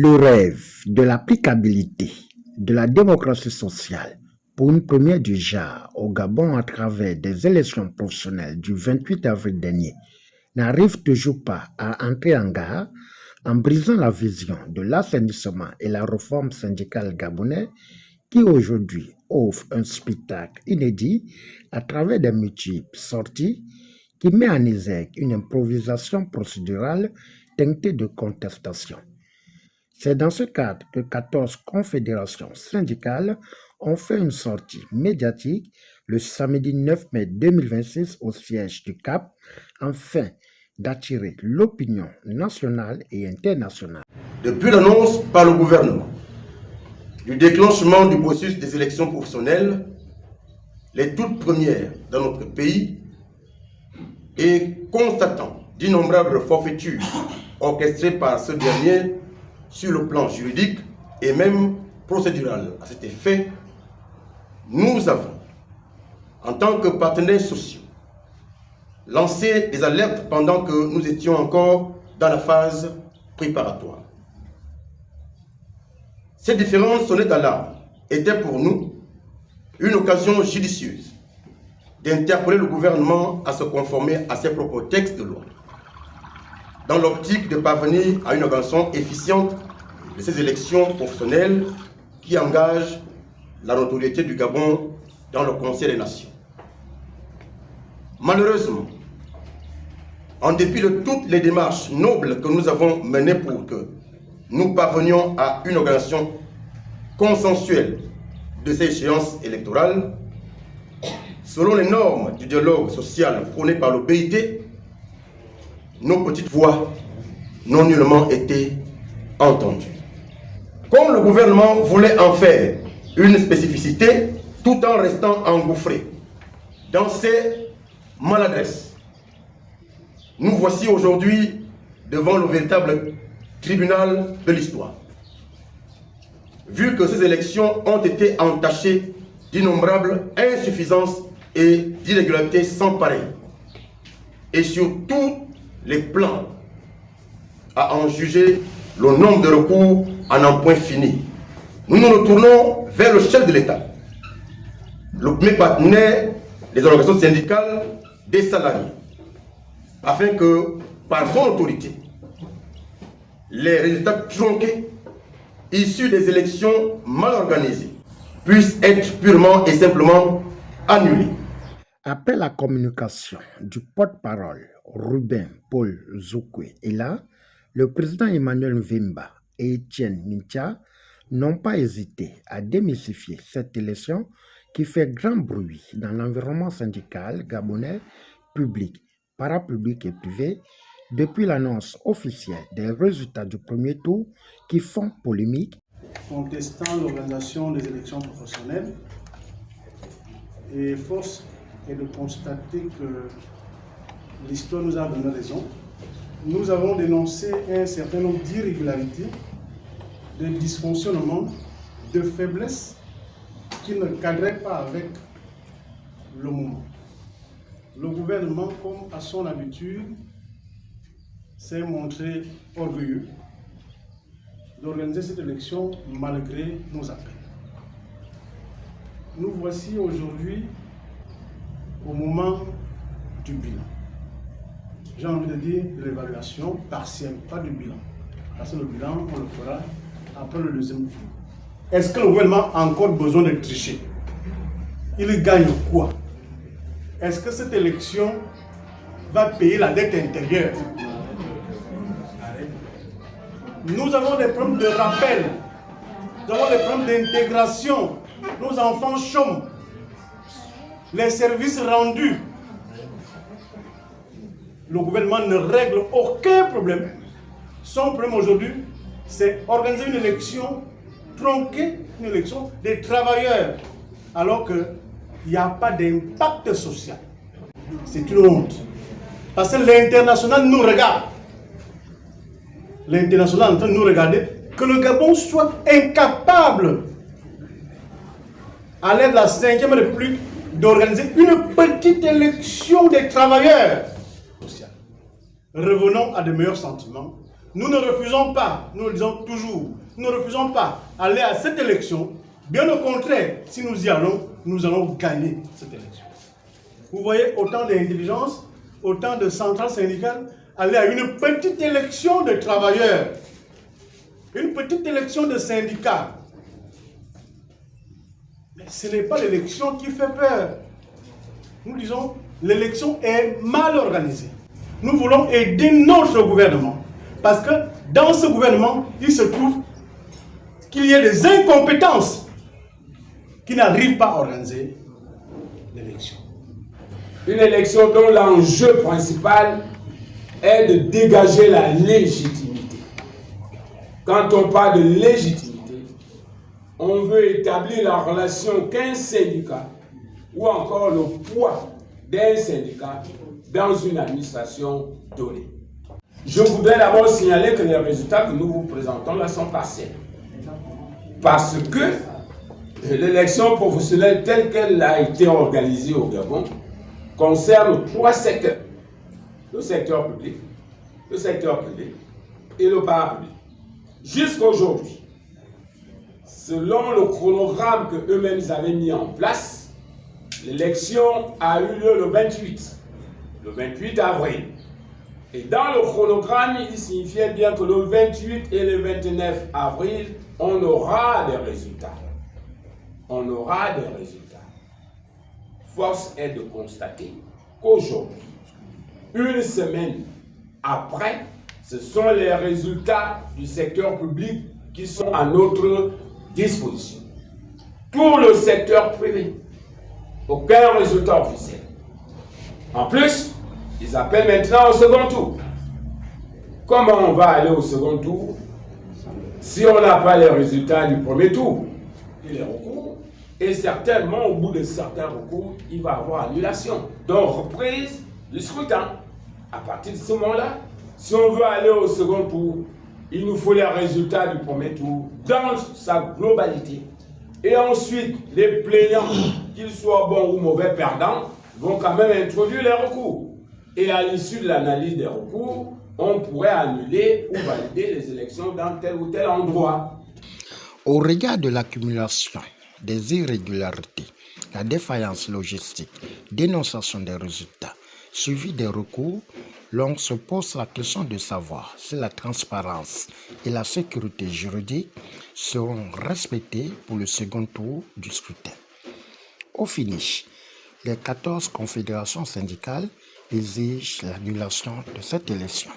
Le rêve de l'applicabilité de la démocratie sociale pour une première du genre au Gabon à travers des élections professionnelles du 28 avril dernier n'arrive toujours pas à entrer en gare en brisant la vision de l'assainissement et la réforme syndicale gabonaise qui aujourd'hui offre un spectacle inédit à travers des multiples sorties qui met en exergue une improvisation procédurale teintée de contestation. C'est dans ce cadre que 14 confédérations syndicales ont fait une sortie médiatique le samedi 9 mai 2026 au siège du CAP afin d'attirer l'opinion nationale et internationale. Depuis l'annonce par le gouvernement du déclenchement du processus des élections professionnelles, les toutes premières dans notre pays, et constatant d'innombrables forfaitures orchestrées par ce dernier sur le plan juridique et même procédural à cet effet, nous avons, en tant que partenaires sociaux, lancé des alertes pendant que nous étions encore dans la phase préparatoire. Ces différentes sonnettes d'alarme étaient pour nous une occasion judicieuse d'interpeller le gouvernement à se conformer à ses propres textes de loi, dans l'optique de parvenir à une organisation efficiente de ces élections professionnelles qui engagent la notoriété du Gabon dans le Conseil des Nations. Malheureusement, en dépit de toutes les démarches nobles que nous avons menées pour que nous parvenions à une organisation consensuelle de ces échéances électorales, selon les normes du dialogue social prôné par le BIT, nos petites voix n'ont nullement été entendues. Comme le gouvernement voulait en faire une spécificité tout en restant engouffré dans ses maladresses, nous voici aujourd'hui devant le véritable tribunal de l'histoire. Vu que ces élections ont été entachées d'innombrables insuffisances et d'irrégularités sans pareil, et sur tous les plans, à en juger le nombre de recours en un point fini, nous nous retournons vers le chef de l'État, le premier partenaire des organisations syndicales des salariés, afin que, par son autorité, les résultats tronqués issus des élections mal organisées puissent être purement et simplement annulés. Après la communication du porte-parole Ruben Paul Zoukwe et là, le président Emmanuel Mvimba et Etienne Mintia n'ont pas hésité à démystifier cette élection qui fait grand bruit dans l'environnement syndical gabonais, public, parapublic et privé, depuis l'annonce officielle des résultats du premier tour qui font polémique. Contestant l'organisation des élections professionnelles, et force est de constater que l'histoire nous a donné raison. Nous avons dénoncé un certain nombre d'irrégularités, de dysfonctionnements, de faiblesses qui ne cadraient pas avec le moment. Le gouvernement, comme à son habitude, s'est montré orgueilleux d'organiser cette élection malgré nos appels. Nous voici aujourd'hui au moment du bilan. J'ai envie de dire de l'évaluation partielle, pas du bilan. Parce que le bilan, on le fera après le deuxième tour. Est-ce que le gouvernement a encore besoin de tricher? Il gagne quoi? Est-ce que cette élection va payer la dette intérieure? Nous avons des problèmes de rappel, nous avons des problèmes d'intégration, nos enfants chôment, les services rendus. Le gouvernement ne règle aucun problème. Son problème aujourd'hui, c'est organiser une élection tronquée, une élection des travailleurs, alors qu'il n'y a pas d'impact social. C'est une honte. Parce que l'international nous regarde. L'international est en train de nous regarder, que le Gabon soit incapable, à l'aide de la 5e République, d'organiser une petite élection des travailleurs. Revenons à de meilleurs sentiments. nous ne refusons pas, nous le disons toujours, nous ne refusons pas aller à cette élection. Bien au contraire, si nous y allons, nous allons gagner cette élection. Vous voyez autant d'intelligence, autant de centrales syndicales aller à une petite élection de travailleurs, une petite élection de syndicats. Mais ce n'est pas l'élection qui fait peur. Nous disons, l'élection est mal organisée. Nous voulons aider notre gouvernement. Parce que dans ce gouvernement, il se trouve qu'il y a des incompétences qui n'arrivent pas à organiser l'élection. Une élection dont l'enjeu principal est de dégager la légitimité. Quand on parle de légitimité, on veut établir la relation qu'un syndicat ou encore le poids d'un syndicat dans une administration donnée. Je voudrais d'abord signaler que les résultats que nous vous présentons là sont partiels. Parce que l'élection professionnelle telle qu'elle a été organisée au Gabon concerne 3 secteurs. Le secteur public, le secteur privé et le parapublic. Jusqu'à aujourd'hui, selon le chronogramme que eux-mêmes avaient mis en place, l'élection a eu lieu le 28 avril. Et dans le chronogramme, il signifiait bien que le 28 et le 29 avril, on aura des résultats. On aura des résultats. Force est de constater qu'aujourd'hui, une semaine après, ce sont les résultats du secteur public qui sont à notre disposition. Pour le secteur privé, aucun résultat officiel. En plus, ils appellent maintenant au second tour. Comment on va aller au second tour si on n'a pas les résultats du premier tour? Il est recours. Et certainement, au bout de certains recours, il va y avoir annulation. Donc, reprise du scrutin. À partir de ce moment-là, si on veut aller au second tour, il nous faut les résultats du premier tour dans sa globalité. Et ensuite, les plaignants, qu'ils soient bons ou mauvais perdants, vont quand même introduire les recours. Et à l'issue de l'analyse des recours, on pourrait annuler ou valider les élections dans tel ou tel endroit. Au regard de l'accumulation des irrégularités, la défaillance logistique, dénonciation des résultats, suivi des recours, l'on se pose la question de savoir si la transparence et la sécurité juridique seront respectées pour le second tour du scrutin. Au finish, les 14 confédérations syndicales exigent l'annulation de cette élection.